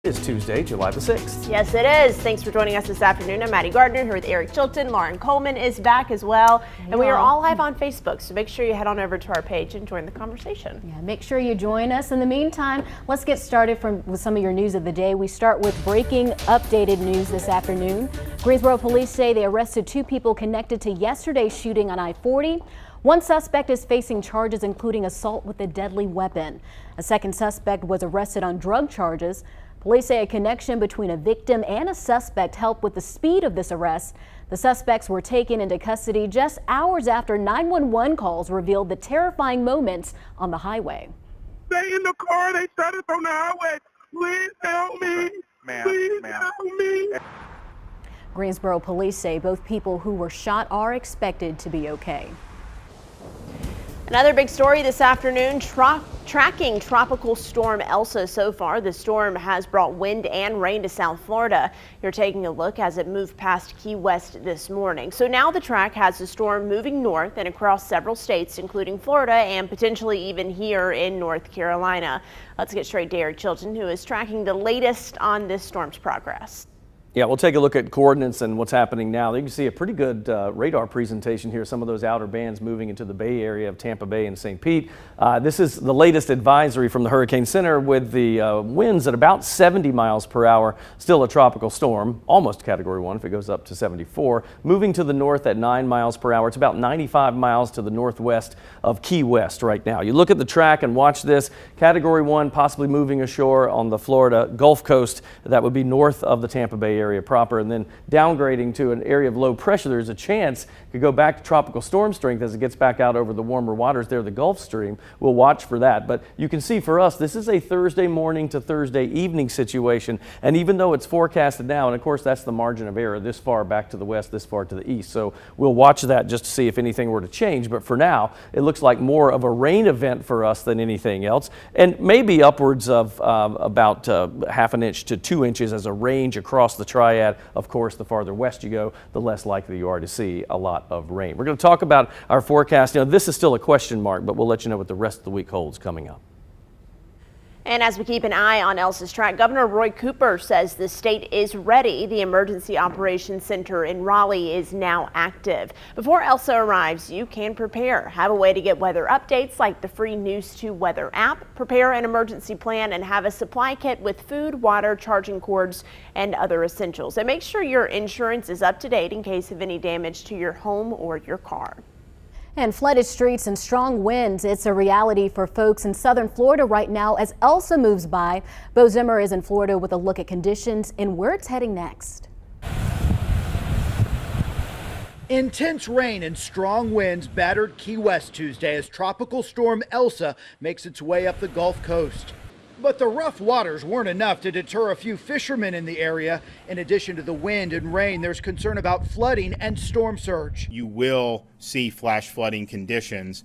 It's Tuesday, July the 6th. Yes, it is. Thanks for joining us this afternoon. I'm Maddie Gardner here with Eric Chilton. Lauren Coleman is back as well. And we are all live on Facebook, so make sure you head on over to our page and join the conversation. Yeah, make sure you join us. In the meantime, let's get started with some of your news of the day. We start with breaking updated news this afternoon. Greensboro police say they arrested 2 people connected to yesterday's shooting on I-40. One suspect is facing charges including assault with a deadly weapon. A second suspect was arrested on drug charges. Police say a connection between a victim and a suspect helped with the speed of this arrest. The suspects were taken into custody just hours after 911 calls revealed the terrifying moments on the highway. Stay in the car. They shot us on the highway. Please help me. Please help me. Greensboro police say both people who were shot are expected to be okay. Another big story this afternoon, tracking Tropical Storm Elsa so far. The storm has brought wind and rain to South Florida. You're taking a look as it moved past Key West this morning. So now the track has the storm moving north and across several states, including Florida and potentially even here in North Carolina. Let's get straight to Eric Chilton, who is tracking the latest on this storm's progress. Yeah, we'll take a look at coordinates and what's happening now. You can see a pretty good radar presentation here. Some of those outer bands moving into the Bay Area of Tampa Bay and St. Pete. This is the latest advisory from the Hurricane Center with the winds at about 70 miles per hour. Still a tropical storm, almost Category 1 if it goes up to 74. Moving to the north at 9 miles per hour. It's about 95 miles to the northwest of Key West right now. You look at the track and watch this. Category 1 possibly moving ashore on the Florida Gulf Coast. That would be north of the Tampa Bay area proper, and then downgrading to an area of low pressure. There's a chance it could go back to tropical storm strength as it gets back out over the warmer waters there, the Gulf Stream. We'll watch for that. But you can see for us, this is a Thursday morning to Thursday evening situation. And even though it's forecasted now, and of course that's the margin of error, this far back to the west, this far to the east. So we'll watch that just to see if anything were to change. But for now, it looks like more of a rain event for us than anything else. And maybe upwards of about half an inch to 2 inches as a range across the Triad. Of course, the farther west you go, the less likely you are to see a lot of rain. We're going to talk about our forecast. You know, this is still a question mark, but we'll let you know what the rest of the week holds coming up. And as we keep an eye on Elsa's track, Governor Roy Cooper says the state is ready. The Emergency Operations Center in Raleigh is now active. Before Elsa arrives, you can prepare. Have a way to get weather updates like the free News 2 weather app, prepare an emergency plan, and have a supply kit with food, water, charging cords, and other essentials. And make sure your insurance is up to date in case of any damage to your home or your car. And flooded streets and strong winds, it's a reality for folks in southern Florida right now as Elsa moves by. Bo Zimmer is in Florida with a look at conditions and where it's heading next. Intense rain and strong winds battered Key West Tuesday as Tropical Storm Elsa makes its way up the Gulf Coast. But the rough waters weren't enough to deter a few fishermen in the area. In addition to the wind and rain, there's concern about flooding and storm surge. You will see flash flooding conditions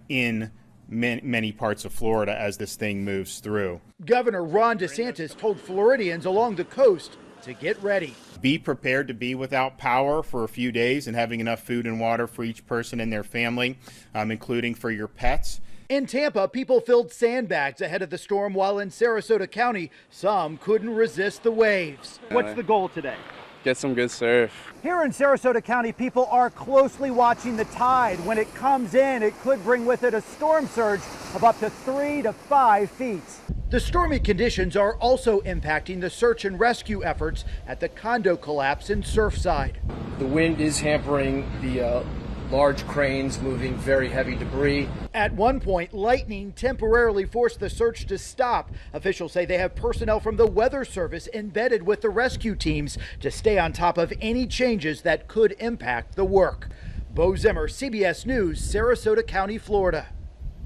in many parts of Florida as this thing moves through. Governor Ron DeSantis told Floridians along the coast to get ready. Be prepared to be without power for a few days and having enough food and water for each person and their family, including for your pets. In Tampa, people filled sandbags ahead of the storm, while in Sarasota County, some couldn't resist the waves. What's the goal today? Get some good surf. Here in Sarasota County, people are closely watching the tide. When it comes in, it could bring with it a storm surge of up to 3 to 5 feet. The stormy conditions are also impacting the search and rescue efforts at the condo collapse in Surfside. The wind is hampering the large cranes moving very heavy debris. At one point, lightning temporarily forced the search to stop. Officials say they have personnel from the Weather Service embedded with the rescue teams to stay on top of any changes that could impact the work. Bo Zimmer, CBS News, Sarasota County, Florida.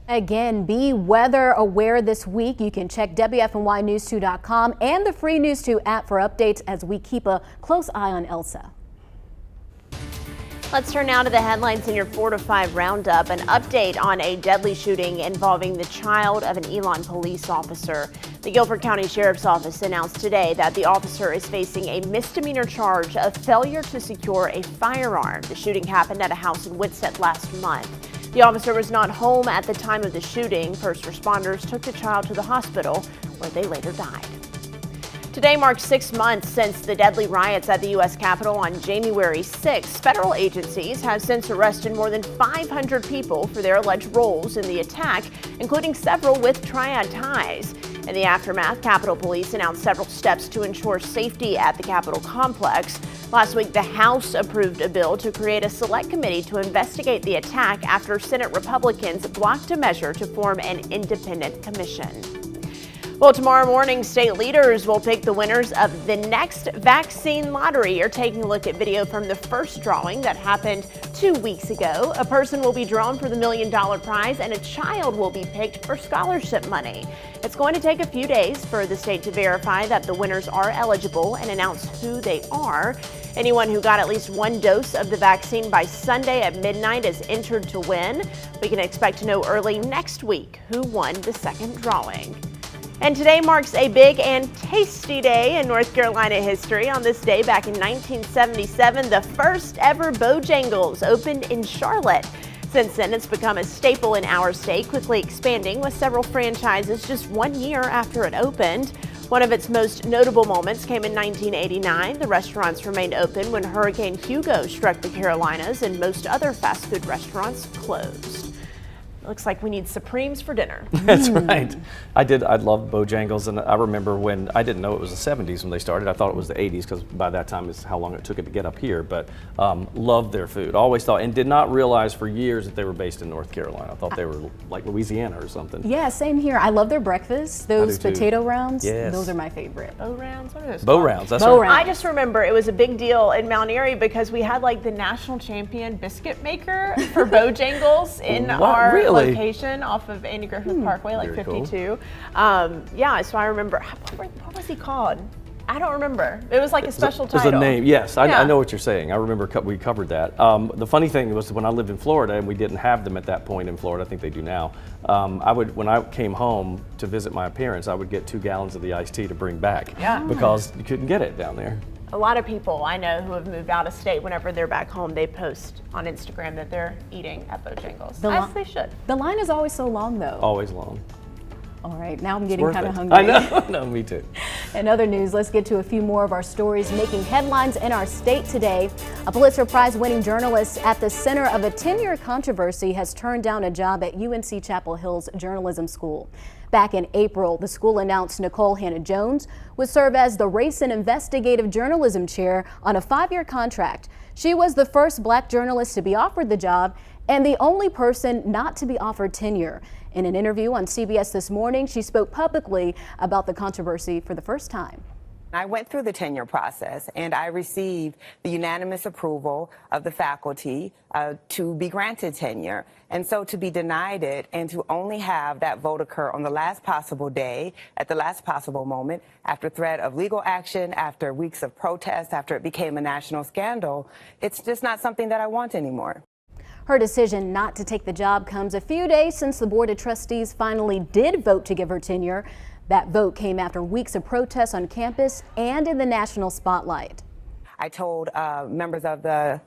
Again, be weather aware this week. You can check WFMYnews2.com and the free News 2 app for updates as we keep a close eye on Elsa. Let's turn now to the headlines in your 4 to 5 roundup. An update on a deadly shooting involving the child of an Elon police officer. The Guilford County Sheriff's Office announced today that the officer is facing a misdemeanor charge of failure to secure a firearm. The shooting happened at a house in Whitsett last month. The officer was not home at the time of the shooting. First responders took the child to the hospital where they later died. Today marks 6 months since the deadly riots at the U.S. Capitol on January 6. Federal agencies have since arrested more than 500 people for their alleged roles in the attack, including several with Triad ties. In the aftermath, Capitol Police announced several steps to ensure safety at the Capitol complex. Last week, the House approved a bill to create a select committee to investigate the attack after Senate Republicans blocked a measure to form an independent commission. Well, tomorrow morning, state leaders will pick the winners of the next vaccine lottery. You're taking a look at video from the first drawing that happened 2 weeks ago. A person will be drawn for the $1 million prize, and a child will be picked for scholarship money. It's going to take a few days for the state to verify that the winners are eligible and announce who they are. Anyone who got at least one dose of the vaccine by Sunday at midnight is entered to win. We can expect to know early next week who won the second drawing. And today marks a big and tasty day in North Carolina history. On this day back in 1977, the first ever Bojangles opened in Charlotte. Since then, it's become a staple in our state, quickly expanding with several franchises just 1 year after it opened. One of its most notable moments came in 1989. The restaurants remained open when Hurricane Hugo struck the Carolinas and most other fast food restaurants closed. Looks like we need Supremes for dinner. That's right. I loved Bojangles, and I remember when I didn't know it was the 70s when they started. I thought it was the 80s because by that time is how long it took it to get up here. But loved their food. Always thought, and did not realize for years that they were based in North Carolina. I thought they were like Louisiana or something. Yeah, same here. I love their breakfast. Those do too. potato rounds. Yes. Those are my favorite. Bow rounds? What are those Bow called? rounds. That's Bow right. rounds. I just remember it was a big deal in Mount Airy because we had like the national champion biscuit maker for Bojangles in What? our Really? location off of Andy Griffith Parkway, like Very cool. 52. Yeah, so I remember, what was he called? I don't remember. It was like a special There's title. a name, yes. Yeah. I know what you're saying. I remember we covered that. The funny thing was when I lived in Florida, and we didn't have them at that point in Florida, I think they do now, when I came home to visit my parents, I would get 2 gallons of the iced tea to bring back. Yeah. Because you couldn't get it down there. A lot of people I know who have moved out of state, whenever they're back home, they post on Instagram that they're eating at Bojangles. As they should. The line is always so long, though. Always long. All right, now I'm getting Worth kind it. of hungry. I know. No, me too. In other news, let's get to a few more of our stories making headlines in our state today. A Pulitzer Prize-winning journalist at the center of a 10-year controversy has turned down a job at UNC Chapel Hill's journalism school. Back in April, the school announced Nicole Hannah-Jones would serve as the Race and Investigative Journalism Chair on a 5-year contract. She was the first black journalist to be offered the job and the only person not to be offered tenure. In an interview on CBS this morning, she spoke publicly about the controversy for the first time. I went through the tenure process and I received the unanimous approval of the faculty to be granted tenure. And so to be denied it and to only have that vote occur on the last possible day, at the last possible moment, after threat of legal action, after weeks of protest, after it became a national scandal, it's just not something that I want anymore. Her decision not to take the job comes a few days since the Board of Trustees finally did vote to give her tenure. That vote came after weeks of protests on campus and in the national spotlight. I told members of the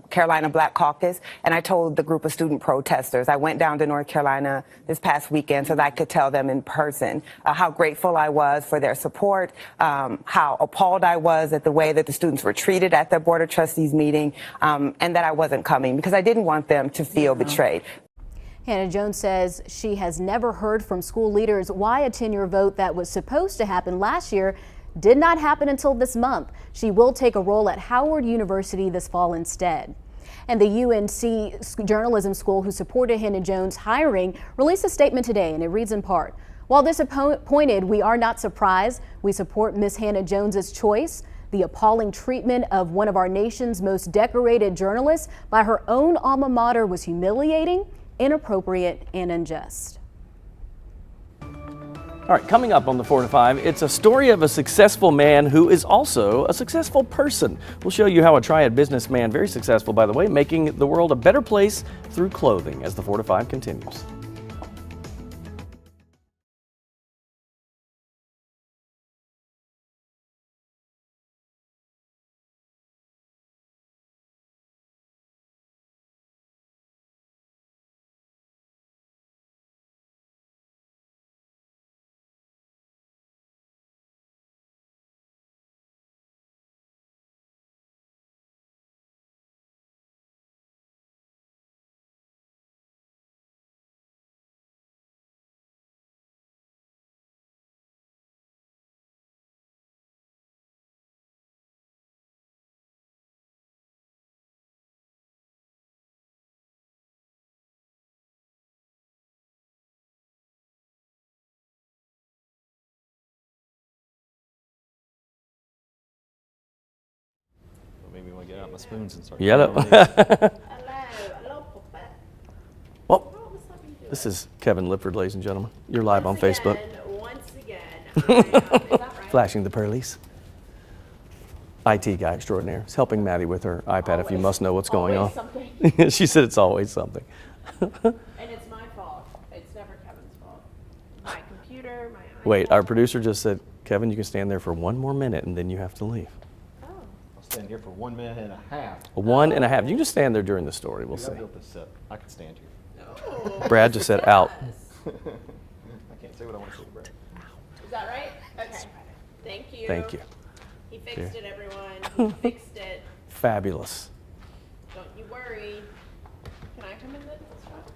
Carolina Black Caucus, and I told the group of student protesters. I went down to North Carolina this past weekend so that I could tell them in person how grateful I was for their support, how appalled I was at the way that the students were treated at the Board of Trustees meeting, and that I wasn't coming because I didn't want them to feel betrayed. Hannah-Jones says she has never heard from school leaders why a tenure vote that was supposed to happen last year did not happen until this month. She will take a role at Howard University this fall instead. And the UNC Journalism School, who supported Hannah-Jones' hiring, released a statement today, and it reads in part, "While disappointed, we are not surprised. We support Ms. Hannah-Jones' choice. The appalling treatment of one of our nation's most decorated journalists by her own alma mater was humiliating, inappropriate, and unjust." All right, coming up on the 4 to 5, it's a story of a successful man who is also a successful person. We'll show you how a Triad businessman, very successful by the way, making the world a better place through clothing as the 4 to 5 continues. get out my spoons and start. Yellow. Hello, Puppet. Well, this is Kevin Lipford, ladies and gentlemen. You're live on Facebook. Once again, is that right? Flashing the pearlies. IT guy extraordinaire. He's helping Maddie with her iPad if you must know what's going on. Something. She said it's always something. And it's my fault. It's never Kevin's fault. My computer, my iPad. Wait, our producer just said, Kevin, you can stand there for 1 more minute and then you have to leave. Oh. I'll stand here for 1 minute and a half. 1.5. You can just stand there during the story. We'll see. I'll be able to sit. I can stand here. Oh. Brad just said out. I can't say what I want to say, Brad. Is that right? Okay. Thank you. Thank you. He fixed it, everyone. He fixed it. Fabulous. Don't you worry. Can I come in this truck?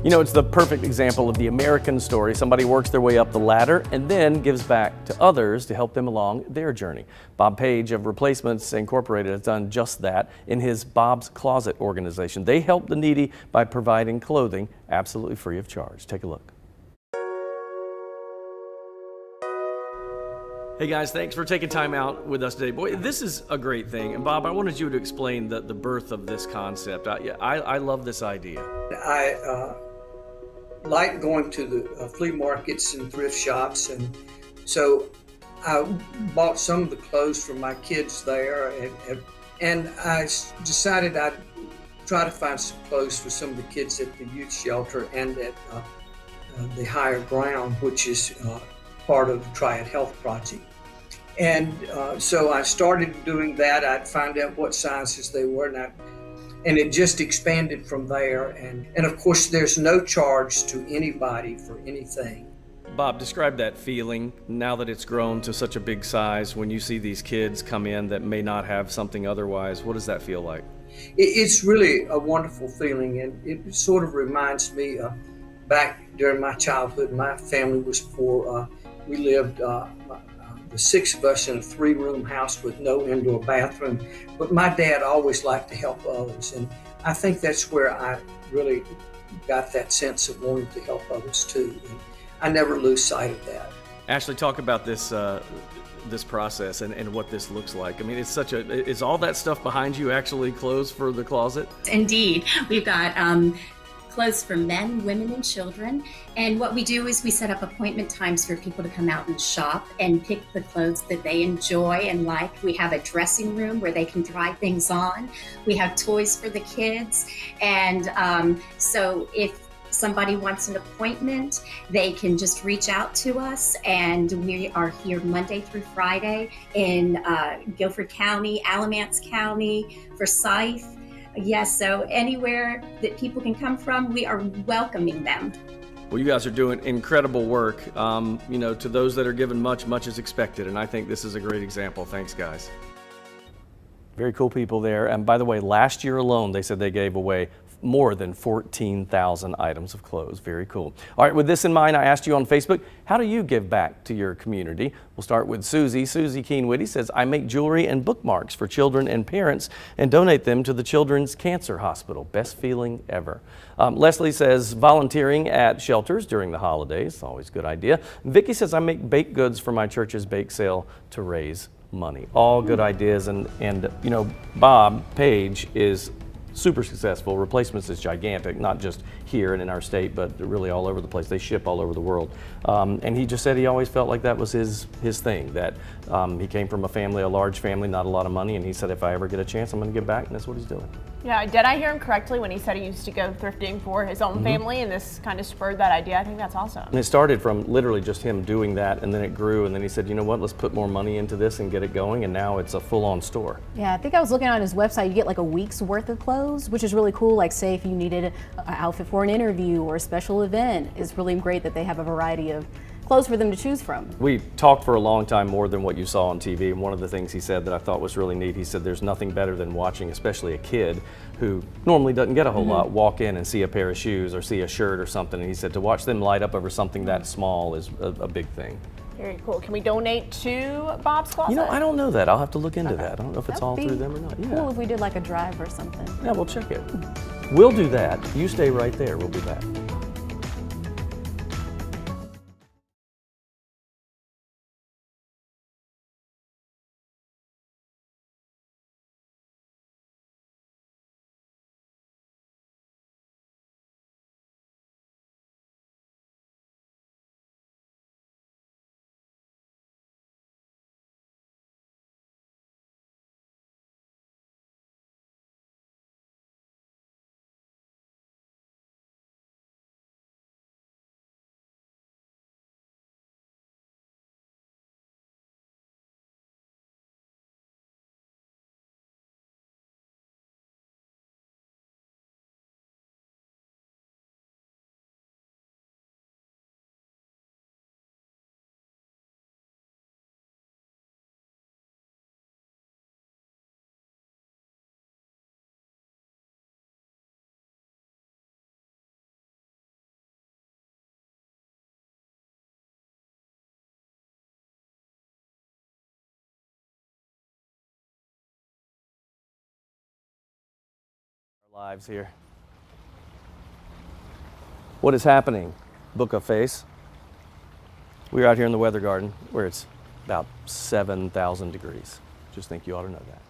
You know, it's the perfect example of the American story. Somebody works their way up the ladder and then gives back to others to help them along their journey. Bob Page of Replacements Incorporated has done just that in his Bob's Closet organization. They help the needy by providing clothing absolutely free of charge. Take a look. Hey guys, thanks for taking time out with us today. Boy, this is a great thing. And Bob, I wanted you to explain the birth of this concept. I love this idea. I like going to the flea markets and thrift shops, and so I bought some of the clothes for my kids there, and I decided I'd try to find some clothes for some of the kids at the youth shelter and at the higher ground, which is part of the Triad Health Project. And so I started doing that. I'd find out what sizes they were, and it just expanded from there. And of course, there's no charge to anybody for anything. Bob, describe that feeling now that it's grown to such a big size when you see these kids come in that may not have something otherwise. What does that feel like? It's really a wonderful feeling, and it sort of reminds me back during my childhood. My family was poor. We lived the 6 of us in a 3-room house with no indoor bathroom, but my dad always liked to help others, and I think that's where I really got that sense of wanting to help others too, and I never lose sight of that. Ashley, talk about this this process and what this looks like. I mean, is all that stuff behind you actually clothes for the closet? Indeed. We've got clothes for men, women, and children. And what we do is we set up appointment times for people to come out and shop and pick the clothes that they enjoy and like. We have a dressing room where they can try things on. We have toys for the kids. And so if somebody wants an appointment, they can just reach out to us, and we are here Monday through Friday in Guilford County, Alamance County, Forsyth. Yes, so anywhere that people can come from, we are welcoming them. Well, you guys are doing incredible work. You know, to those that are given much, much is expected, and I think this is a great example. Thanks, guys. Very cool people there. And by the way, last year alone, they said they gave away more than 14,000 items of clothes. Very cool. All right, with this in mind, I asked you on Facebook, how do you give back to your community? We'll start with Susie. Susie Keen-Whitty says, I make jewelry and bookmarks for children and parents and donate them to the Children's Cancer Hospital. Best feeling ever. Leslie says, volunteering at shelters during the holidays. Always a good idea. Vicki says, I make baked goods for my church's bake sale to raise money. All good ideas. And you know, Bob Page is super successful. Replacements is gigantic, not just here and in our state, but really all over the place. They ship all over the world. And he just said he always felt like that was his thing, that he came from a large family, not a lot of money, and he said, if I ever get a chance, I'm gonna give back, and that's what he's doing. Yeah, did I hear him correctly when he said he used to go thrifting for his own family, and this kind of spurred that idea? I think that's awesome. And it started from literally just him doing that, and then it grew, and then he said, you know what, let's put more money into this and get it going, and now it's a full-on store. Yeah, I think I was looking on his website, you get like a week's worth of clothes, which is really cool. Like say if you needed an outfit for an interview or a special event, it's really great that they have a variety of clothes for them to choose from. We talked for a long time more than what you saw on TV, and one of the things he said that I thought was really neat, he said there's nothing better than watching, especially a kid who normally doesn't get a whole lot, walk in and see a pair of shoes or see a shirt or something, and he said to watch them light up over something that small is a big thing. Very cool. Can we donate to Bob's Closet? You know, I don't know that. I'll have to look into that. I don't know if it's all through them or not. Yeah. Cool if we did like a drive or something. Yeah, we'll check it. We'll do that. You stay right there. We'll be back. Lives here. What is happening? Book a face. We're out here in the weather garden where it's about 7,000 degrees. Just think you ought to know that.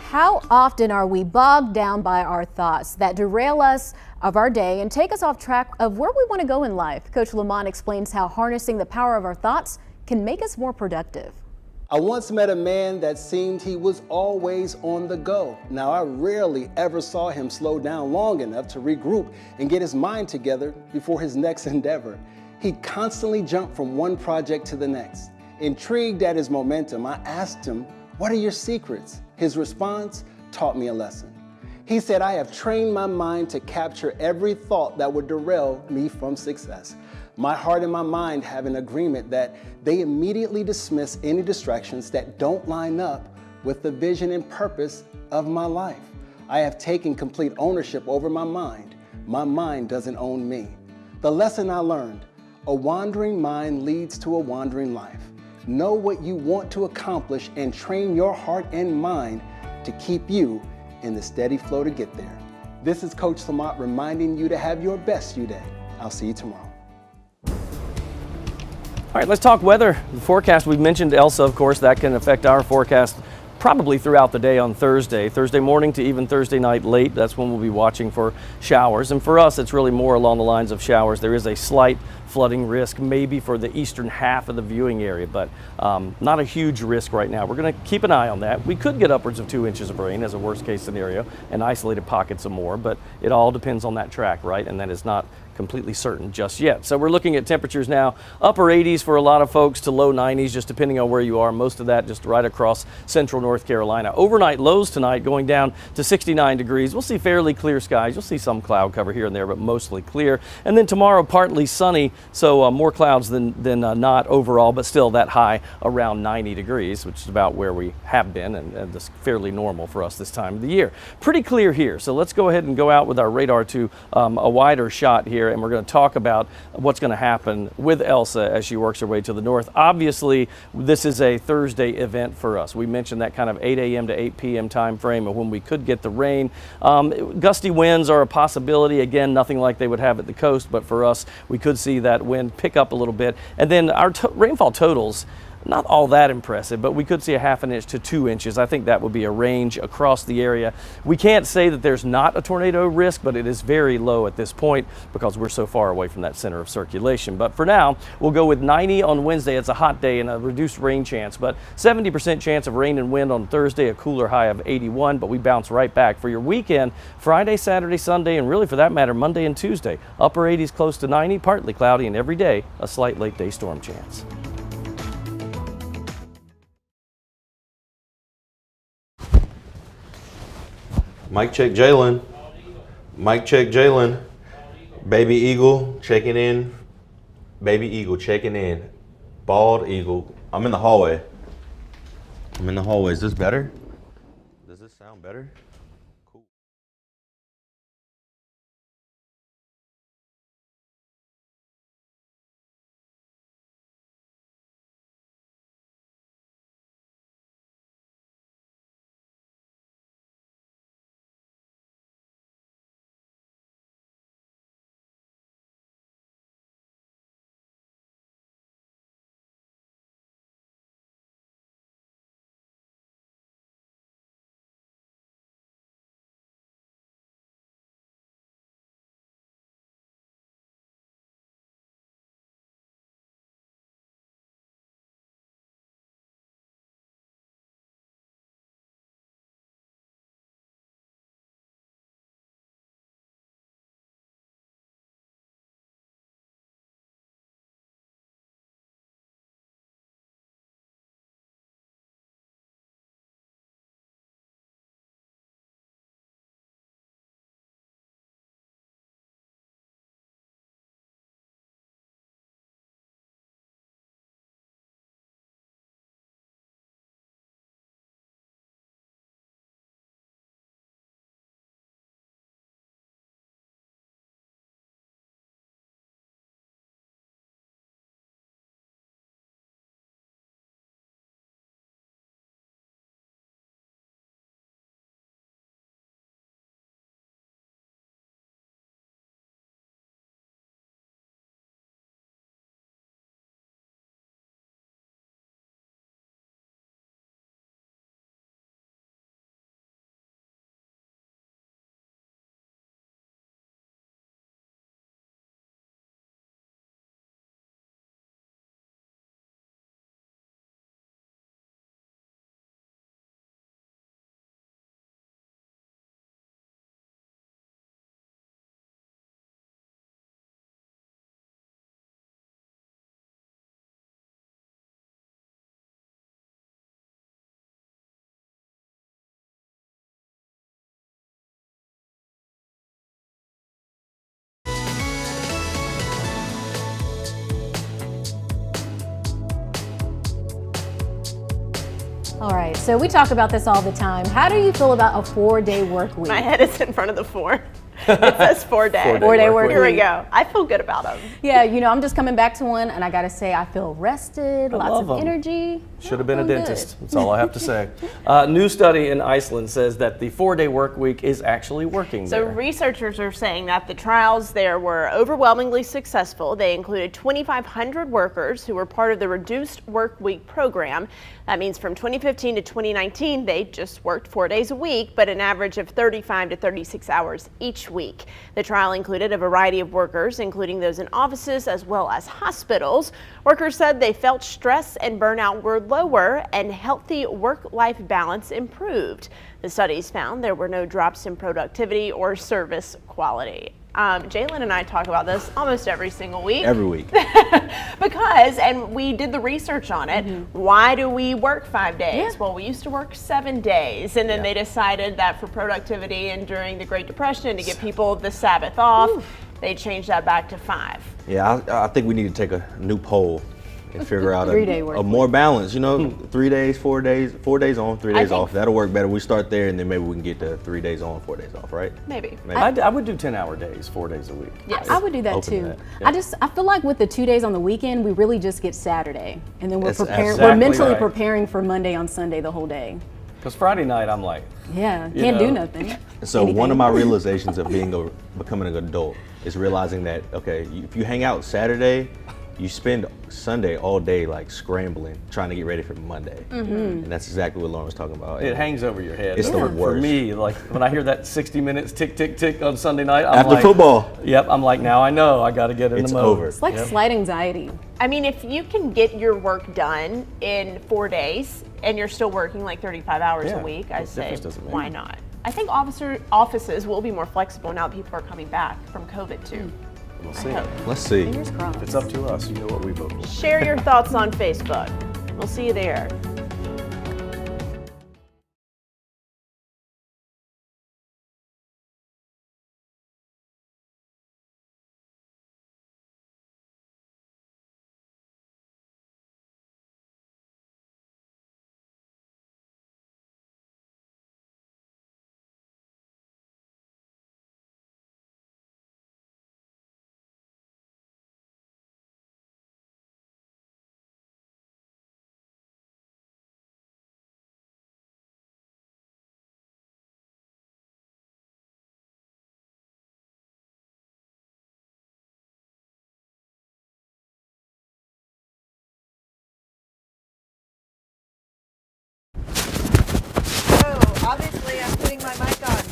How often are we bogged down by our thoughts that derail us of our day and take us off track of where we want to go in life? Coach Lamont explains how harnessing the power of our thoughts can make us more productive. I once met a man that seemed he was always on the go. Now, I rarely ever saw him slow down long enough to regroup and get his mind together before his next endeavor. He constantly jumped from one project to the next. Intrigued at his momentum, I asked him, "What are your secrets?" His response taught me a lesson. He said, "I have trained my mind to capture every thought that would derail me from success. My heart and my mind have an agreement that they immediately dismiss any distractions that don't line up with the vision and purpose of my life. I have taken complete ownership over my mind. My mind doesn't own me." The lesson I learned: a wandering mind leads to a wandering life. Know what you want to accomplish and train your heart and mind to keep you in the steady flow to get there. This is Coach Lamont reminding you to have your best YOUDAY. I'll see you tomorrow. All right, let's talk weather. The forecast, we've mentioned Elsa, of course, that can affect our forecast probably throughout the day on Thursday morning to even Thursday night late. That's when we'll be watching for showers. And for us, it's really more along the lines of showers. There is a slight flooding risk maybe for the eastern half of the viewing area, but not a huge risk right now. We're going to keep an eye on that. We could get upwards of 2 inches of rain as a worst case scenario and isolated pockets of more, but it all depends on that track, right? And that is not completely certain just yet. So we're looking at temperatures now, upper 80s for a lot of folks to low 90s, just depending on where you are. Most of that just right across central North Carolina. Overnight lows tonight going down to 69 degrees. We'll see fairly clear skies. You'll see some cloud cover here and there, but mostly clear. And then tomorrow, partly sunny, so more clouds than not overall, but still that high around 90 degrees, which is about where we have been, and that's fairly normal for us this time of the year. Pretty clear here, so let's go ahead and go out with our radar to a wider shot here, and we're going to talk about what's going to happen with Elsa as she works her way to the north. Obviously, this is a Thursday event for us. We mentioned that kind of 8 a.m. to 8 p.m. time frame of when we could get the rain. Gusty winds are a possibility. Again, nothing like they would have at the coast, but for us, we could see that wind pick up a little bit. And then our rainfall totals, not all that impressive, but we could see a ½ inch to 2 inches. I think that would be a range across the area. We can't say that there's not a tornado risk, but it is very low at this point because we're so far away from that center of circulation. But for now, we'll go with 90 on Wednesday. It's a hot day and a reduced rain chance, but 70% chance of rain and wind on Thursday, a cooler high of 81, but we bounce right back for your weekend, Friday, Saturday, Sunday, and really for that matter, Monday and Tuesday. Upper 80s close to 90, partly cloudy, and every day a slight late day storm chance. Mic check, Jalen. Mic check, Jalen. Baby Eagle checking in. Baby Eagle checking in. Bald Eagle. I'm in the hallway. Is this better? Does this sound better? Cool. All right, so we talk about this all the time. How do you feel about a 4-day work week? My head is in front of the 4. It says 4-day. 4-day work week. Here we go. I feel good about them. Yeah, you know, I'm just coming back to one, and I gotta say, I feel rested, lots of energy. Should have been a dentist. That's all I have to say. New study in Iceland says that the 4-day work week is actually working So there. researchers are saying that the trials there were overwhelmingly successful. They included 2,500 workers who were part of the reduced work week program. That means from 2015 to 2019, they just worked 4 days a week, but an average of 35 to 36 hours each week. The trial included a variety of workers, including those in offices as well as hospitals. Workers said they felt stress and burnout were lower and healthy work-life balance improved. The studies found there were no drops in productivity or service quality. Jalen and I talk about this almost every single week. Every week. And we did the research on it. Why do we work 5 days? Well, we used to work 7 days, and then they decided that for productivity and during the Great Depression to give people the Sabbath off, they changed that back to 5. Yeah, I think we need to take a new poll and figure out 3 day a more balance, 3 days, 4 days, 4 days on, 3 days off. That'll work better. We start there and then maybe we can get to 3 days on, 4 days off, right? Maybe. I would do 10-hour days, 4 days a week. Yes. I would do that Open to too. that. Yeah. I feel like with the 2 days on the weekend, we really just get Saturday, and then we're That's preparing. exactly We're mentally right. preparing for Monday on Sunday the whole day. Because Friday night, I'm like, Yeah, You can't do know. nothing. So one of my realizations of becoming an adult is realizing that, okay, if you hang out Saturday, you spend Sunday all day like scrambling, trying to get ready for Monday. And that's exactly what Lauren was talking about. it hangs over your head. It's the For worst. me, like when I hear that 60 minutes tick, tick, tick on Sunday night, I'm After like, football. Yep, I'm like, now I know I got to get in It's the mode. over. It's like slight anxiety. I mean, if you can get your work done in 4 days and you're still working like 35 hours Yeah, a week, I the say, difference doesn't why matter. not? I think offices will be more flexible now that people are coming back from COVID too. We'll see. Let's see. Fingers crossed. If it's up to us, you know what we vote for. Share your thoughts on Facebook. We'll see you there. Obviously, I'm putting my mic on.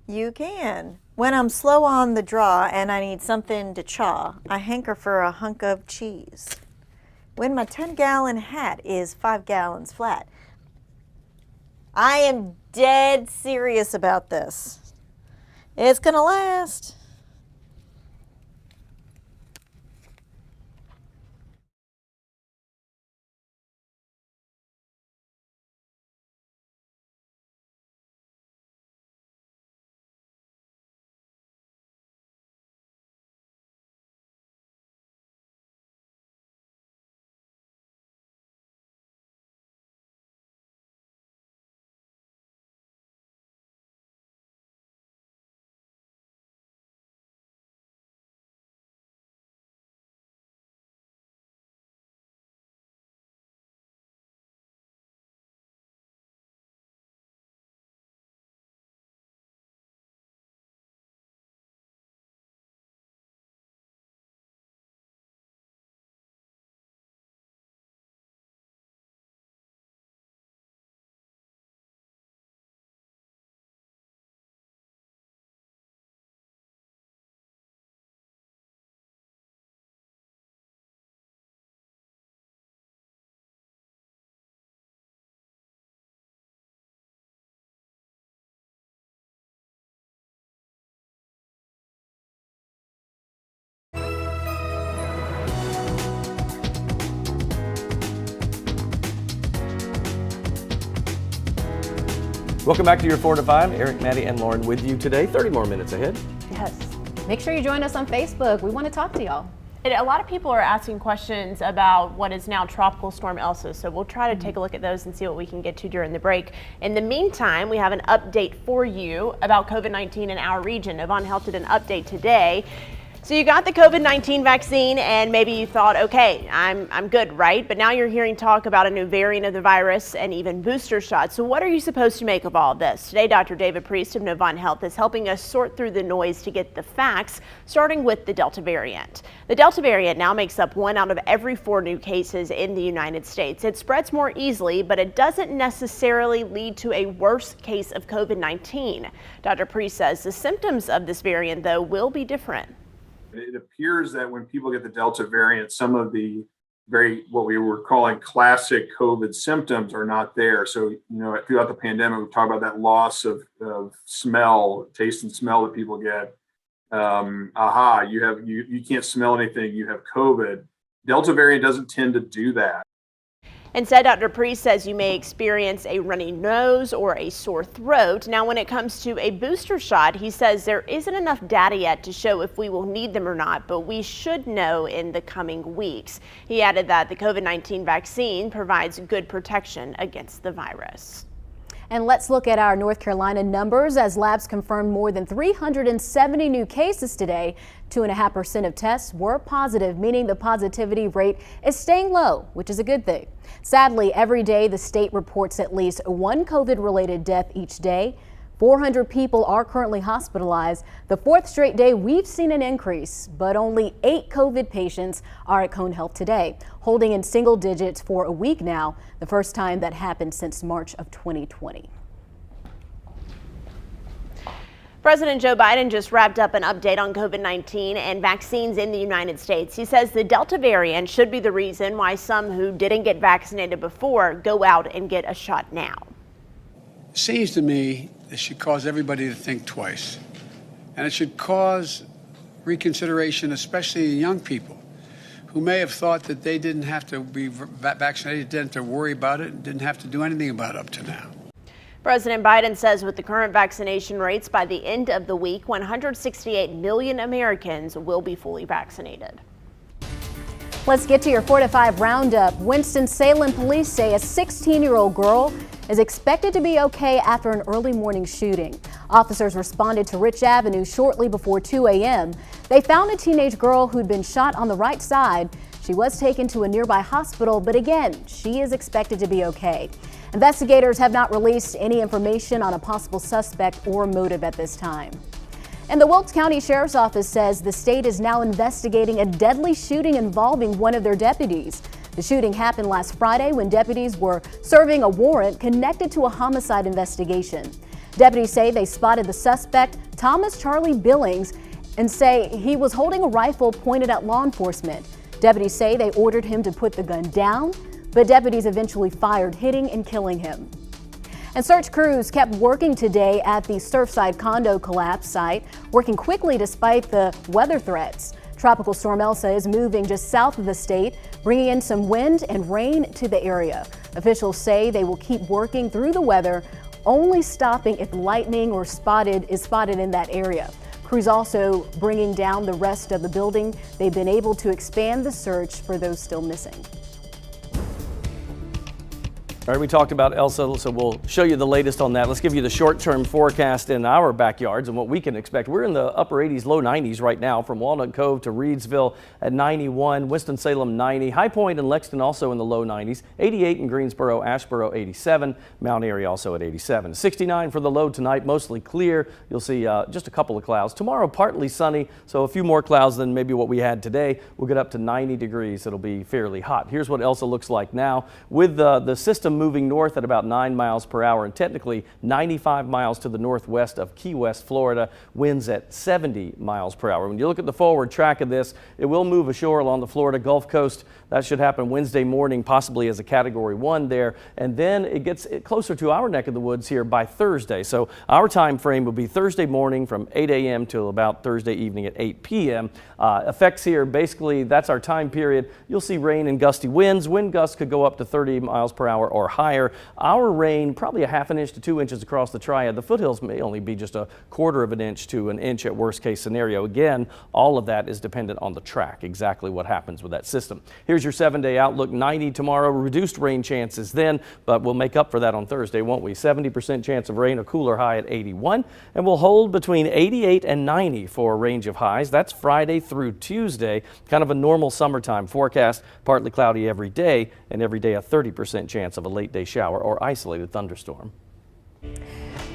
You can. When I'm slow on the draw and I need something to chaw, I hanker for a hunk of cheese. When my 10-gallon hat is 5 gallons flat. I am dead serious about this. It's gonna last. Welcome back to your 4 to 5. Eric, Maddie, and Lauren with you today. 30 more minutes ahead. Yes. Make sure you join us on Facebook. We want to talk to y'all. And a lot of people are asking questions about what is now Tropical Storm Elsa, so we'll try to take a look at those and see what we can get to during the break. In the meantime, we have an update for you about COVID-19 in our region. Yvonne Held did an update today. So you got the COVID-19 vaccine and maybe you thought, okay, I'm good, right? But now you're hearing talk about a new variant of the virus and even booster shots. So what are you supposed to make of all of this? Today, Dr. David Priest of Novant Health is helping us sort through the noise to get the facts, starting with the Delta variant. The Delta variant now makes up 1 out of every 4 new cases in the United States. It spreads more easily, but it doesn't necessarily lead to a worse case of COVID-19. Dr. Priest says the symptoms of this variant, though, will be different. It appears that when people get the Delta variant, some of the what we were calling classic COVID symptoms are not there. So, throughout the pandemic, we talked about that loss of smell, taste and smell that people get. You can't smell anything, you have COVID. Delta variant doesn't tend to do that. Instead, Dr. Priest says you may experience a runny nose or a sore throat. Now, when it comes to a booster shot, he says there isn't enough data yet to show if we will need them or not, but we should know in the coming weeks. He added that the COVID-19 vaccine provides good protection against the virus. And let's look at our North Carolina numbers as labs confirmed more than 370 new cases today. 2.5% of tests were positive, meaning the positivity rate is staying low, which is a good thing. Sadly, every day the state reports at least 1 COVID-related death each day. 400 people are currently hospitalized. The 4th straight day we've seen an increase, but only 8 COVID patients are at Cone Health today, holding in single digits for a week now, the first time that happened since March of 2020. President Joe Biden just wrapped up an update on COVID-19 and vaccines in the United States. He says the Delta variant should be the reason why some who didn't get vaccinated before go out and get a shot now. It seems to me this should cause everybody to think twice, and it should cause reconsideration, especially young people who may have thought that they didn't have to be vaccinated, didn't have to worry about it, and didn't have to do anything about it up to now. President Biden says with the current vaccination rates, by the end of the week, 168 million Americans will be fully vaccinated. Let's get to your 4 to 5 roundup. Winston-Salem police say a 16-year-old girl is expected to be okay after an early morning shooting. Officers responded to Rich Avenue shortly before 2 a.m. They found a teenage girl who'd been shot on the right side. She was taken to a nearby hospital, but again, she is expected to be okay. Investigators have not released any information on a possible suspect or motive at this time. And the Wilkes County Sheriff's Office says the state is now investigating a deadly shooting involving one of their deputies. The shooting happened last Friday when deputies were serving a warrant connected to a homicide investigation. Deputies say they spotted the suspect, Thomas Charlie Billings, and say he was holding a rifle pointed at law enforcement. Deputies say they ordered him to put the gun down, but deputies eventually fired, hitting and killing him. And search crews kept working today at the Surfside condo collapse site, working quickly despite the weather threats. Tropical Storm Elsa is moving just south of the state, bringing in some wind and rain to the area. Officials say they will keep working through the weather, only stopping if lightning is spotted in that area. Crews also bringing down the rest of the building. They've been able to expand the search for those still missing. All right, we talked about Elsa, so we'll show you the latest on that. Let's give you the short-term forecast in our backyards and what we can expect. We're in the upper 80s, low 90s right now, from Walnut Cove to Reedsville at 91, Winston-Salem 90, High Point and Lexington also in the low 90s, 88 in Greensboro, Asheboro 87, Mount Airy also at 87. 69 for the low tonight, mostly clear. You'll see just a couple of clouds. Tomorrow, partly sunny, so a few more clouds than maybe what we had today. We'll get up to 90 degrees. It'll be fairly hot. Here's what Elsa looks like now with the system moving north at about 9 miles per hour and technically 95 miles to the northwest of Key West, Florida, winds at 70 miles per hour. When you look at the forward track of this, it will move ashore along the Florida Gulf Coast. That should happen Wednesday morning, possibly as a Category 1 there, and then it gets closer to our neck of the woods here by Thursday. So our time frame will be Thursday morning from 8 a.m. till about Thursday evening at 8 p.m. Effects here, basically that's our time period. You'll see rain and gusty winds. Wind gusts could go up to 30 miles per hour or or higher. Our rain, probably a ½ inch to 2 inches across the Triad. The foothills may only be just a ¼ of an inch to an inch at worst case scenario. Again, all of that is dependent on the track, exactly what happens with that system. Here's your 7-day outlook. 90 tomorrow, reduced rain chances then, but we'll make up for that on Thursday, won't we? 70% chance of rain, a cooler high at 81, and we'll hold between 88 and 90 for a range of highs. That's Friday through Tuesday, kind of a normal summertime forecast, partly cloudy every day, and every day a 30% chance of a late day shower or isolated thunderstorm.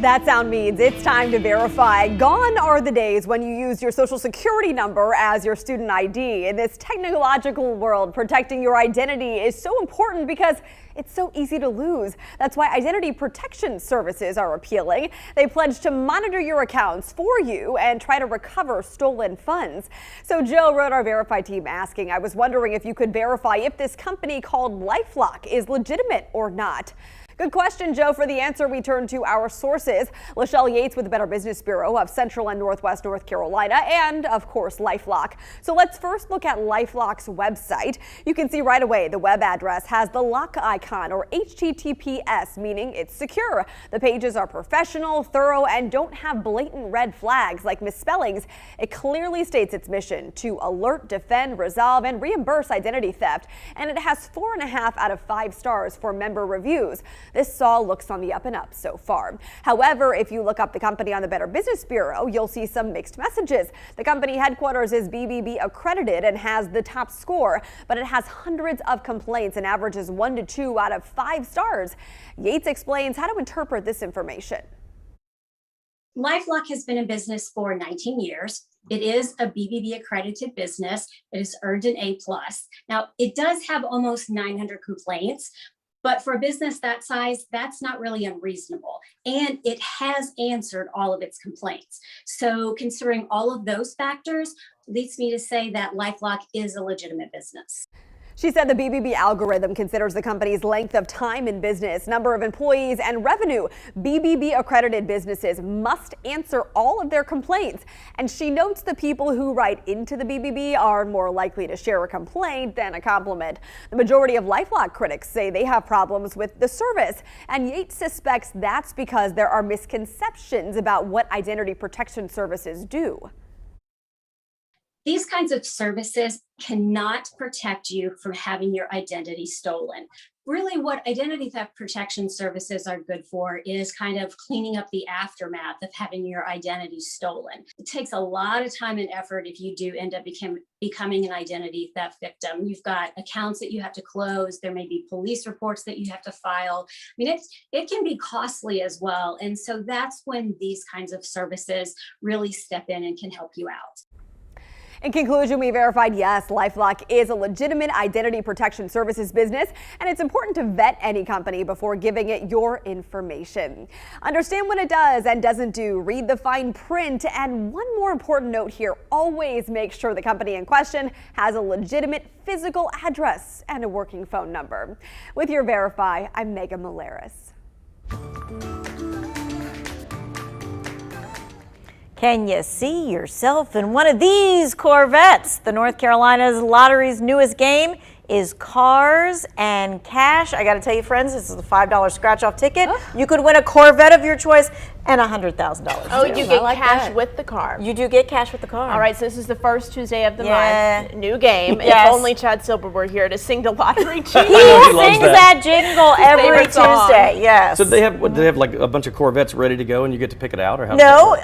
That sound means it's time to verify. Gone are the days when you use your social security number as your student ID. In this technological world, protecting your identity is so important because it's so easy to lose. That's why identity protection services are appealing. They pledge to monitor your accounts for you and try to recover stolen funds. So Jill wrote our Verify team asking, I was wondering if you could verify if this company called LifeLock is legitimate or not. Good question, Joe. For the answer, we turn to our sources. Lachelle Yates with the Better Business Bureau of Central and Northwest North Carolina, and of course, LifeLock. So let's first look at LifeLock's website. You can see right away the web address has the lock icon, or HTTPS, meaning it's secure. The pages are professional, thorough, and don't have blatant red flags like misspellings. It clearly states its mission to alert, defend, resolve, and reimburse identity theft. And it has 4.5 out of 5 stars for member reviews. This all looks on the up and up so far. However, if you look up the company on the Better Business Bureau, you'll see some mixed messages. The company headquarters is BBB accredited and has the top score, but it has hundreds of complaints and averages 1 to 2 out of 5 stars. Yates explains how to interpret this information. LifeLock has been in business for 19 years. It is a BBB accredited business. It has earned an A+. Now, it does have almost 900 complaints. But for a business that size, that's not really unreasonable. And it has answered all of its complaints. So considering all of those factors leads me to say that LifeLock is a legitimate business. She said the BBB algorithm considers the company's length of time in business, number of employees, and revenue. BBB accredited businesses must answer all of their complaints. And she notes the people who write into the BBB are more likely to share a complaint than a compliment. The majority of LifeLock critics say they have problems with the service. And Yates suspects that's because there are misconceptions about what identity protection services do. These kinds of services cannot protect you from having your identity stolen. Really, what identity theft protection services are good for is kind of cleaning up the aftermath of having your identity stolen. It takes a lot of time and effort if you do end up becoming an identity theft victim. You've got accounts that you have to close. There may be police reports that you have to file. I mean, it can be costly as well. And so that's when these kinds of services really step in and can help you out. In conclusion, we verified, yes, LifeLock is a legitimate identity protection services business, and it's important to vet any company before giving it your information. Understand what it does and doesn't do. Read the fine print. And one more important note here, always make sure the company in question has a legitimate physical address and a working phone number. With your Verify, I'm Megan Molaris. Can you see yourself in one of these Corvettes? The North Carolina's Lottery's newest game is Cars and Cash. I got to tell you, friends, this is a $5 scratch-off ticket. Oh. You could win a Corvette of your choice and $100,000. Oh, you get cash with the car. You do get cash with the car. All right, so this is the first Tuesday of the month. New game. Yes. If only Chad Silver were here to sing the lottery jingle. He sings that jingle every Tuesday. Yes. So they have like a bunch of Corvettes ready to go, and you get to pick it out, or how? No,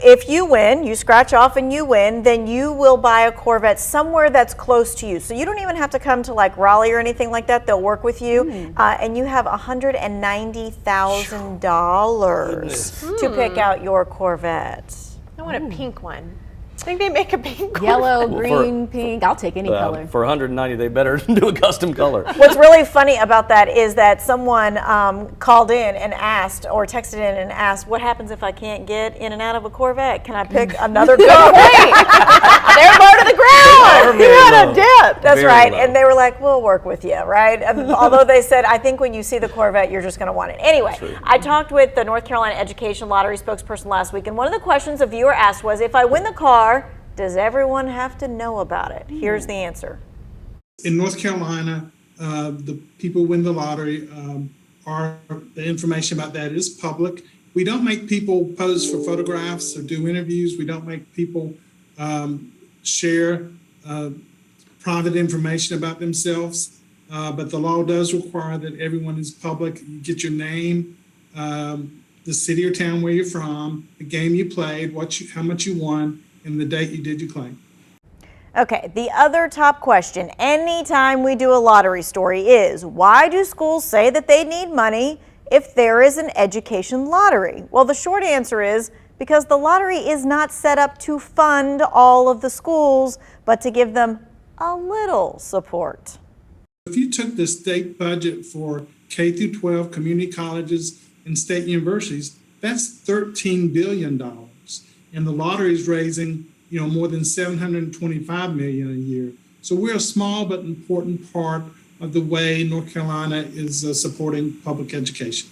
if you win, you scratch off and you win, then you will buy a Corvette somewhere that's close to you. So you don't even have to come to like Raleigh or anything like that. They'll work with you, and you have $190,000 to pick out your Corvette. I want a pink one. I think they make a pink one. Yellow, green, pink. I'll take any color. For $190, they better do a custom color. What's really funny about that is that someone called in and asked, or texted in and asked, what happens if I can't get in and out of a Corvette? Can I pick another color? They're low to the ground. You had a dip. That's Very right. low. And they were like, we'll work with you, right? And although they said, I think when you see the Corvette, you're just going to want it. Anyway, I talked with the North Carolina Education Lottery spokesperson last week, and one of the questions a viewer asked was, if I win the car, does everyone have to know about it? Here's the answer. In North Carolina, the people win the lottery. the information about that is public. We don't make people pose for photographs or do interviews. We don't make people share private information about themselves. But the law does require that everyone is public. You get your name, the city or town where you're from, the game you played, how much you won, and the date you did your claim. Okay, the other top question anytime we do a lottery story is, why do schools say that they need money if there is an education lottery? Well, the short answer is because the lottery is not set up to fund all of the schools, but to give them a little support. If you took the state budget for K through 12 community colleges and state universities, that's $13 billion. And the lottery is raising more than $725 million a year. So we're a small but important part of the way North Carolina is supporting public education.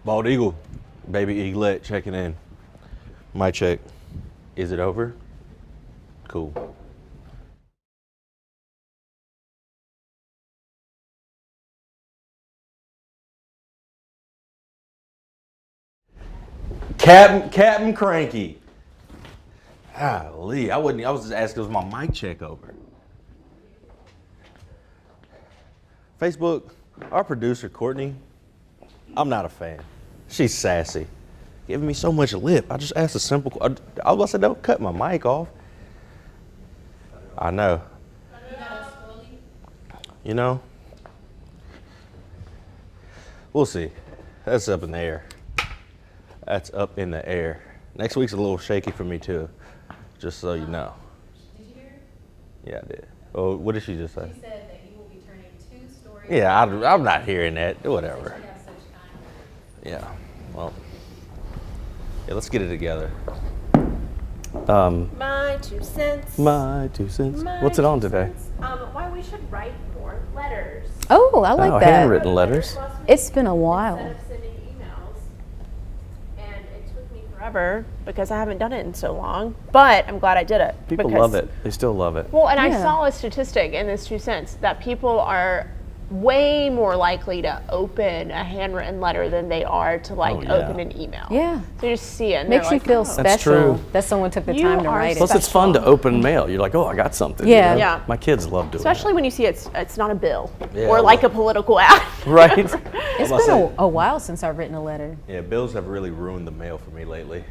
Bald Eagle, baby eaglet checking in. My check. Is it over? Cool. Captain Cranky. Golly, I was just asking, was my mic check over? Facebook, our producer Courtney, I'm not a fan. She's sassy, giving me so much lip. I just asked a simple, I was about to say, don't cut my mic off. I know. We'll see. That's up in the air. That's up in the air. Next week's a little shaky for me too, just so you know. Did you hear? Yeah, I did. Oh, what did she just say? She said that you will be turning 2 stories. Yeah, I'm not hearing that. Whatever. Yeah, well, yeah, let's get it together. My 2 cents. My 2 cents. What's it on today? Why we should write more letters. Oh, I like that. Handwritten letters. It's been a while. Instead of sending emails. And it took me forever because I haven't done it in so long. But I'm glad I did it. People love it. They still love it. Well, and I saw a statistic in this 2 cents that people are way more likely to open a handwritten letter than they are to open an email. Yeah. So you just see it. And makes you feel special that someone took the time to write it. Plus, it's fun to open mail. You're like, oh, I got something. Yeah. Yeah. My kids love doing Especially when you see it's not a bill Yeah, or like a political ad. Right. It's been a while since I've written a letter. Yeah, bills have really ruined the mail for me lately.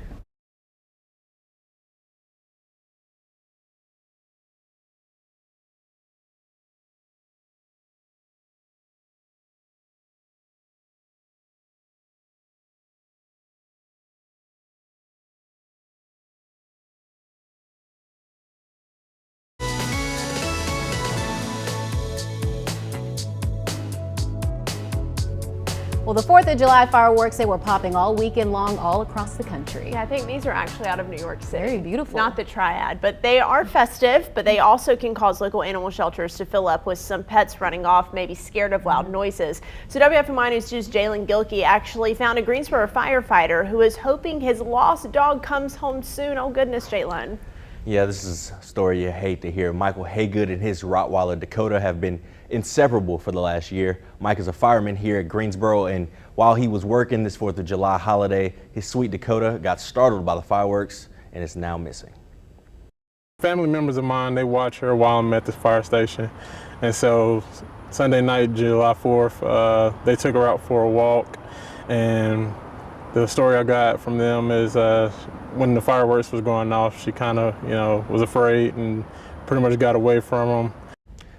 Well, the 4th of July fireworks, they were popping all weekend long all across the country. Yeah, I think these are actually out of New York City. Very beautiful. Not the Triad, but they are festive, but they also can cause local animal shelters to fill up with some pets running off, maybe scared of loud noises. So WFMY News 2's Jalen Gilkey actually found a Greensboro firefighter who is hoping his lost dog comes home soon. Oh goodness, Jalen. Yeah, this is a story you hate to hear. Michael Haygood and his Rottweiler Dakota have been inseparable for the last year. Mike is a fireman here at Greensboro, and while he was working this 4th of July holiday, his sweet Dakota got startled by the fireworks and is now missing. Family members of mine, they watch her while I'm at the fire station. And so Sunday night, July 4th, they took her out for a walk. And the story I got from them is when the fireworks was going off, she kind of, was afraid and pretty much got away from them.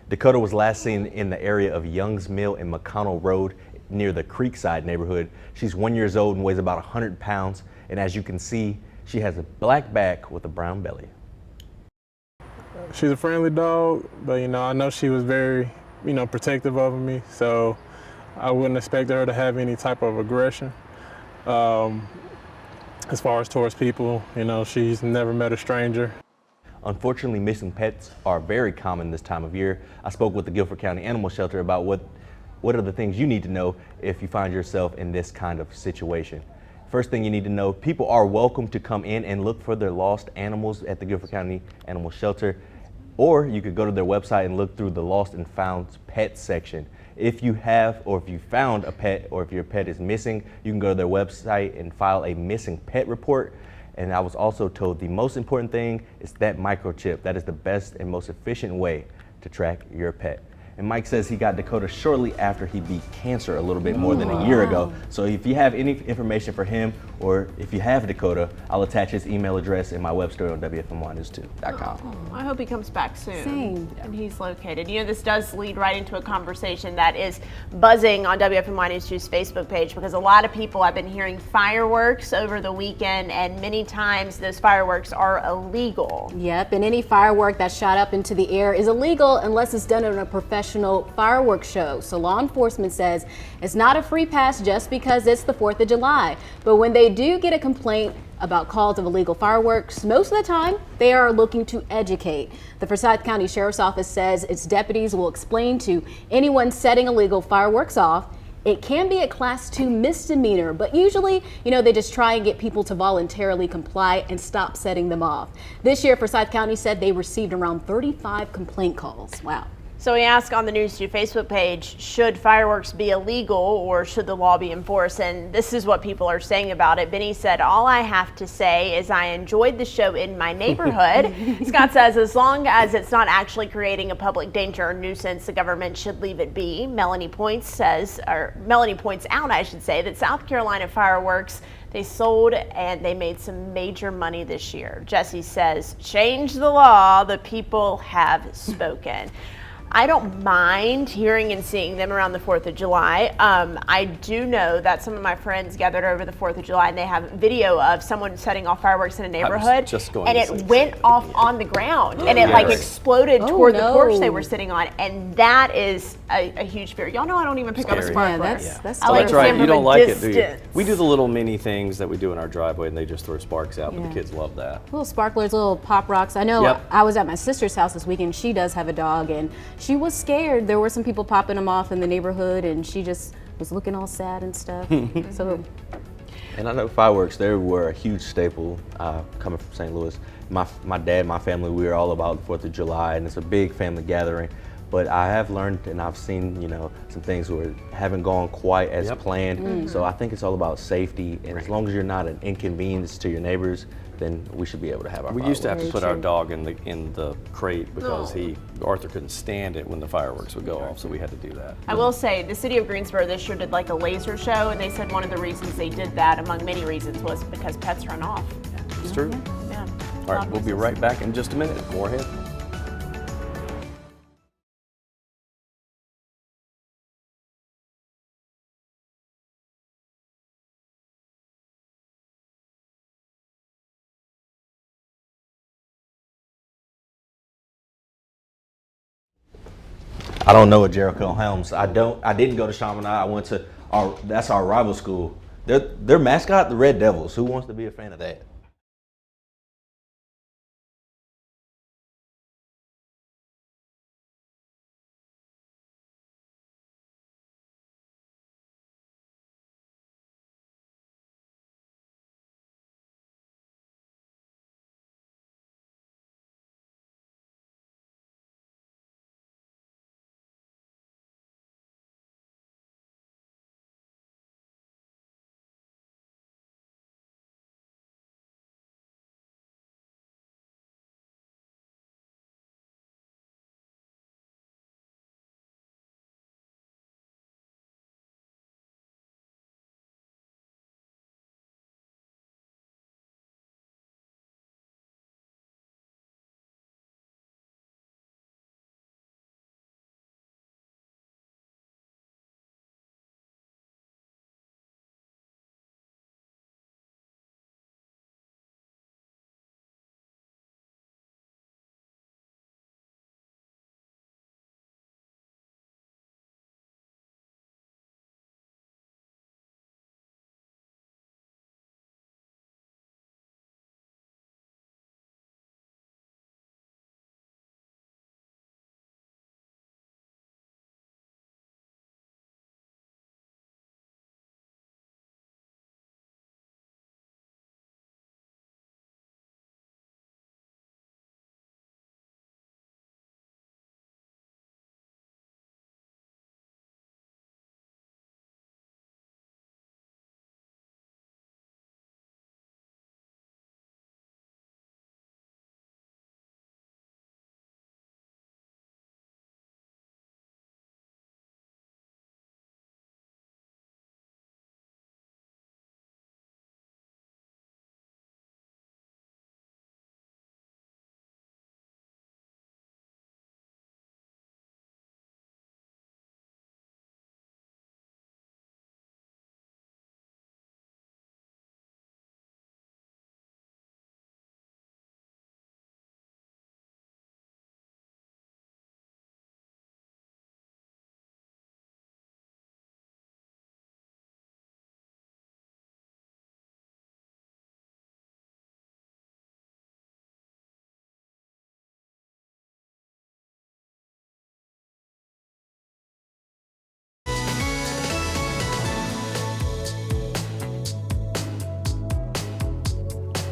Dakota was last seen in the area of Young's Mill and McConnell Road near the Creekside neighborhood. She's 1 year old and weighs about 100 pounds. And as you can see, She has a black back with a brown belly. She's a friendly dog, but I know she was very, protective of me, so I wouldn't expect her to have any type of aggression. As far as towards people, she's never met a stranger. Unfortunately, missing pets are very common this time of year. I spoke with the Guilford County Animal Shelter about what are the things you need to know if you find yourself in this kind of situation. First thing you need to know, people are welcome to come in and look for their lost animals at the Guilford County Animal Shelter, or you could go to their website and look through the lost and found pets section. If you have, or if you found a pet, or if your pet is missing, you can go to their website and file a missing pet report. And I was also told the most important thing is that microchip. That is the best and most efficient way to track your pet. And Mike says he got Dakota shortly after he beat cancer a little bit more than a year ago. So if you have any information for him, or if you have Dakota, I'll attach his email address in my web story on WFMY.com. I hope he comes back soon. Same. And he's located. This does lead right into a conversation that is buzzing on WFMY News 2's Facebook page, because a lot of people have been hearing fireworks over the weekend, and many times those fireworks are illegal. Yep, and any firework that's shot up into the air is illegal unless it's done in a professional fireworks show. So law enforcement says it's not a free pass just because it's the 4th of July. But when they do get a complaint about calls of illegal fireworks, most of the time they are looking to educate. The Forsyth County Sheriff's Office says its deputies will explain to anyone setting illegal fireworks off. It can be a Class 2 misdemeanor, but usually, they just try and get people to voluntarily comply and stop setting them off. This year, Forsyth County said they received around 35 complaint calls. Wow. So we ask on the News 2 Facebook page, should fireworks be illegal or should the law be enforced? And this is what people are saying about it. Benny said, all I have to say is I enjoyed the show in my neighborhood. Scott says, as long as it's not actually creating a public danger or nuisance, the government should leave it be. Melanie points out, I should say, that South Carolina fireworks, they sold and they made some major money this year. Jesse says, change the law, the people have spoken. I don't mind hearing and seeing them around the 4th of July. I do know that some of my friends gathered over the 4th of July and they have video of someone setting off fireworks in a neighborhood, and it went off on the ground and it exploded toward the porch they were sitting on, and that is a huge fear. Y'all know I don't even pick up a sparkler. That's I like right. them You from don't a like it, do you? distance. We do the little mini things that we do in our driveway, and they just throw sparks out, but the kids love that. Little sparklers, little pop rocks. I know I was at my sister's house this weekend. She does have a dog, and she was scared. There were some people popping them off in the neighborhood, and she just was looking all sad and stuff. And I know fireworks, they were a huge staple coming from St. Louis. My dad, my family, we were all about the 4th of July, and it's a big family gathering. But I have learned and I've seen, some things where haven't gone quite as planned. So I think it's all about safety, and as long as you're not an inconvenience to your neighbors, then we should be able to have our We used to have to put our dog in the crate because Arthur couldn't stand it when the fireworks would go off, so we had to do that. I will say the city of Greensboro this year did like a laser show, and they said one of the reasons they did that, among many reasons, was because pets run off. It's true. Yeah. All right, we'll be right back in just a minute. More ahead. I don't know at Jericho Helms. I didn't go to Chaminade. I went to that's our rival school. Their mascot, the Red Devils. Who wants to be a fan of that?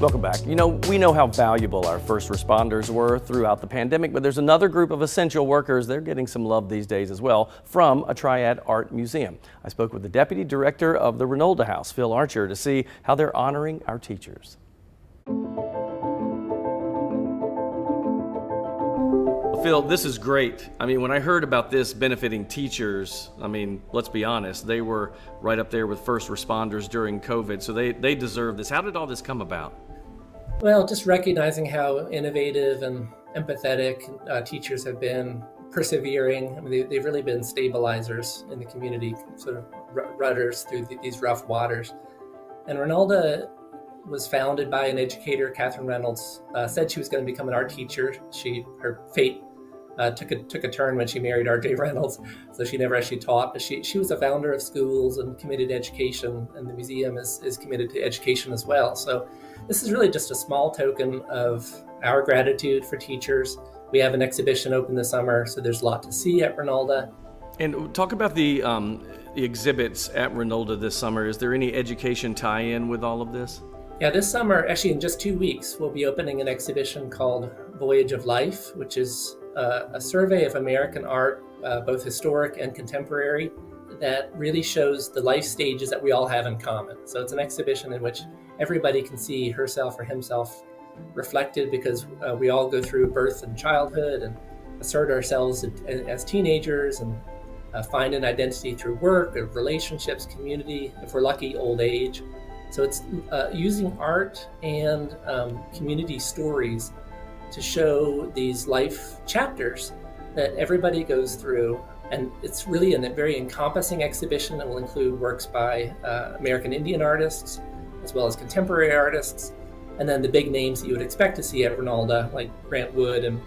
Welcome back. You know, we know how valuable our first responders were throughout the pandemic, but there's another group of essential workers. They're getting some love these days as well from a Triad Art Museum. I spoke with the Deputy Director of the Rinalda House, Phil Archer, to see how they're honoring our teachers. Phil, this is great. I mean, when I heard about this benefiting teachers, I mean, let's be honest, they were right up there with first responders during COVID, so they deserve this. How did all this come about? Well, just recognizing how innovative and empathetic teachers have been, persevering. I mean, they've really been stabilizers in the community, sort of rudders through these rough waters. And Rinalda was founded by an educator, Catherine Reynolds, said she was going to become an art teacher. Her fate took a turn when she married R.J. Reynolds, so she never actually taught. But she was a founder of schools and committed to education, and the museum is committed to education as well. So this is really just a small token of our gratitude for teachers. We have an exhibition open this summer, so there's a lot to see at Rinalda. And talk about the exhibits at Rinalda this summer. Is there any education tie-in with all of this? Yeah, this summer, actually in just 2 weeks, we'll be opening an exhibition called Voyage of Life, which is a survey of American art, both historic and contemporary, that really shows the life stages that we all have in common. So it's an exhibition in which everybody can see herself or himself reflected, because we all go through birth and childhood and assert ourselves as teenagers and find an identity through work, relationships, community, if we're lucky, old age. So it's using art and community stories to show these life chapters that everybody goes through. And it's really a very encompassing exhibition that will include works by American Indian artists, as well as contemporary artists, and then the big names that you would expect to see at Rinalda, like Grant Wood and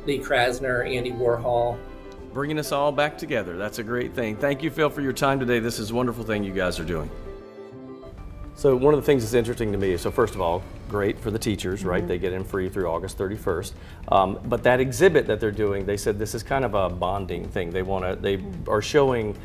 Lee Krasner, Andy Warhol. Bringing us all back together. That's a great thing. Thank you, Phil, for your time today. This is a wonderful thing you guys are doing. So one of the things that's interesting to me is, so first of all, great for the teachers, right? They get in free through August 31st. But that exhibit that they're doing, they said this is kind of a bonding thing. They are showing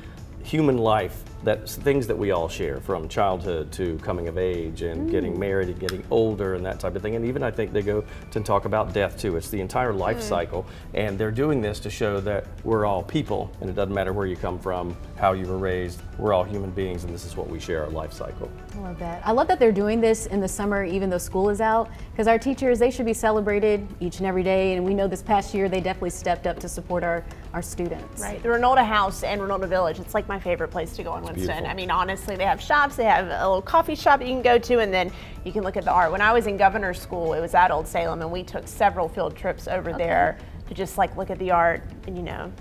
human life, that's things that we all share, from childhood to coming of age and getting married and getting older and that type of thing. And even I think they go to talk about death too. It's the entire life cycle. And they're doing this to show that we're all people, and it doesn't matter where you come from, how you were raised, we're all human beings, and this is what we share, our life cycle. I love that. I love that they're doing this in the summer, even though school is out, because our teachers, they should be celebrated each and every day. And we know this past year, they definitely stepped up to support our students. Right, the Rinalda House and Rinalda Village, it's like my favorite place to go in Winston. Beautiful. I mean, honestly, they have shops, they have a little coffee shop you can go to, and then you can look at the art. When I was in governor's school, it was at Old Salem, and we took several field trips over there to just like look at the art and, you know,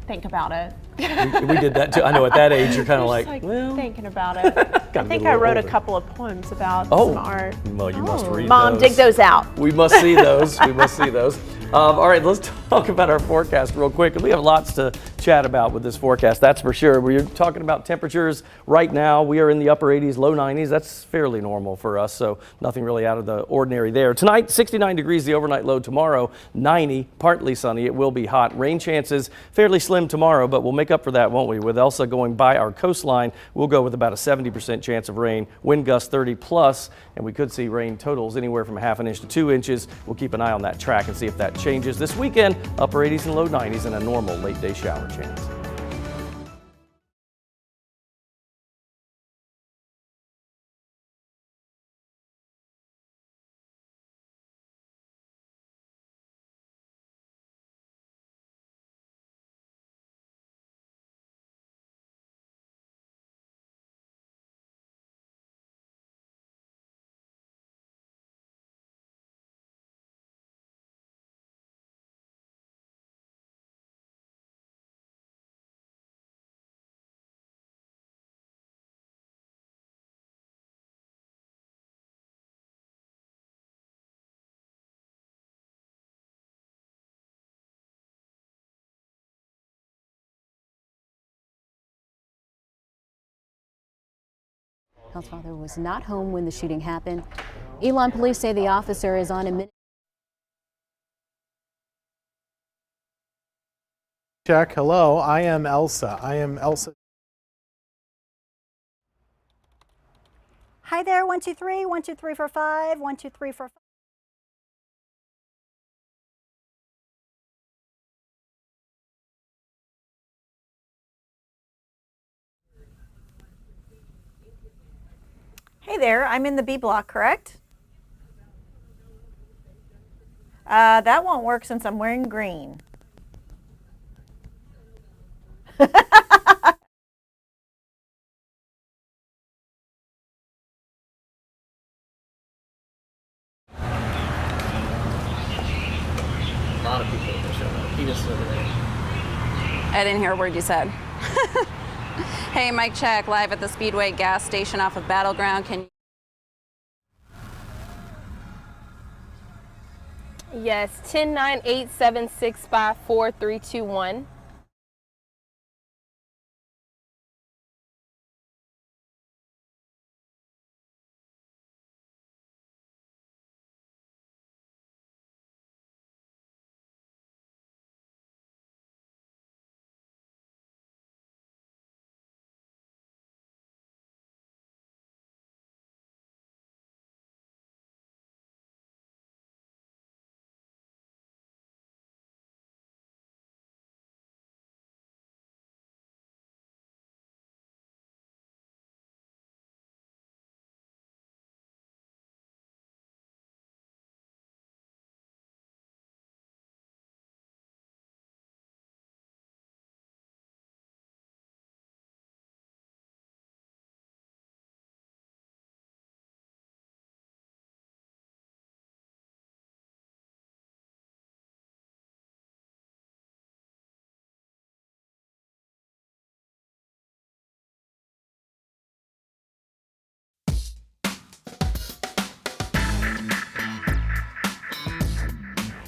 think about it. We did that too. I know at that age you're kind of like, well, thinking about it. I think I wrote a couple of poems about some art. Well, you must read Mom, those. dig those out. We must see those. We must see those. All right, let's talk about our forecast real quick. We have lots to chat about with this forecast, that's for sure. We're talking about temperatures right now. We are in the upper 80s, low 90s. That's fairly normal for us, so nothing really out of the ordinary there. Tonight, 69 degrees, the overnight low. Tomorrow, 90, partly sunny. It will be hot. Rain chances fairly slim tomorrow, but we'll make up for that, won't we? With Elsa going by our coastline, we'll go with about a 70% chance of rain, wind gusts 30 plus, and we could see rain totals anywhere from 1/2 inch to 2 inches. We'll keep an eye on that track and see if that changes. This weekend, upper 80s and low 90s, and a normal late day shower chance. Hill's father was not home when the shooting happened. Elon police say the officer is on a Check. Hello, I am Elsa. Hi there, 1, 2, 3, 1, 2, 3, 4, 5, 1, 2, 3, 4, 5. Hey there, I'm in the B block, correct? That won't work since I'm wearing green. A lot of people are showing up. He just over there. I didn't hear a word you said. Hey, mic check, live at the Speedway gas station off of Battleground. Can Yes, 10-9-8-7-6-5-4-3-2-1.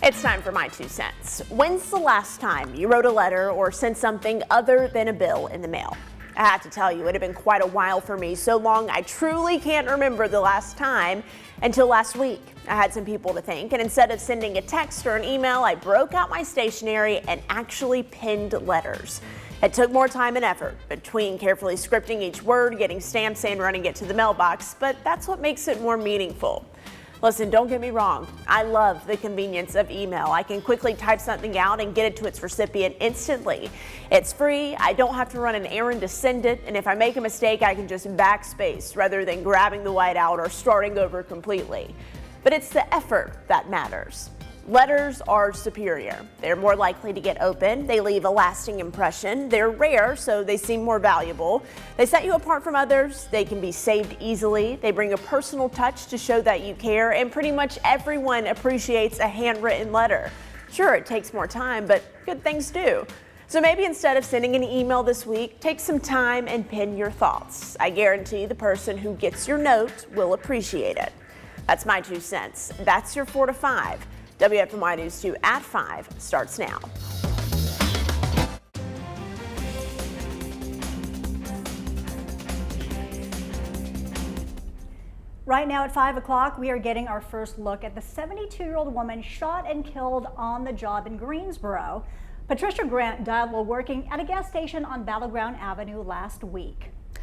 It's time for my 2 cents. When's the last time you wrote a letter or sent something other than a bill in the mail? I have to tell you, it had been quite a while for me, so long I truly can't remember the last time until last week. I had some people to thank, and instead of sending a text or an email, I broke out my stationery and actually penned letters. It took more time and effort between carefully scripting each word, getting stamps, and running it to the mailbox, but that's what makes it more meaningful. Listen, don't get me wrong. I love the convenience of email. I can quickly type something out and get it to its recipient instantly. It's free. I don't have to run an errand to send it. And if I make a mistake, I can just backspace rather than grabbing the whiteout or starting over completely. But it's the effort that matters. Letters are superior. They're more likely to get open. They leave a lasting impression. They're rare, so they seem more valuable. They set you apart from others. They can be saved easily. They bring a personal touch to show that you care, and pretty much everyone appreciates a handwritten letter. Sure, it takes more time, but good things do. So maybe instead of sending an email this week, take some time and pen your thoughts. I guarantee the person who gets your note will appreciate it. That's my 2 cents. That's your 4 to 5. WFMY News 2 at 5 starts now. Right now at 5 o'clock, we are getting our first look at the 72-year-old woman shot and killed on the job in Greensboro. Patricia Grant died while working at a gas station on Battleground Avenue last week.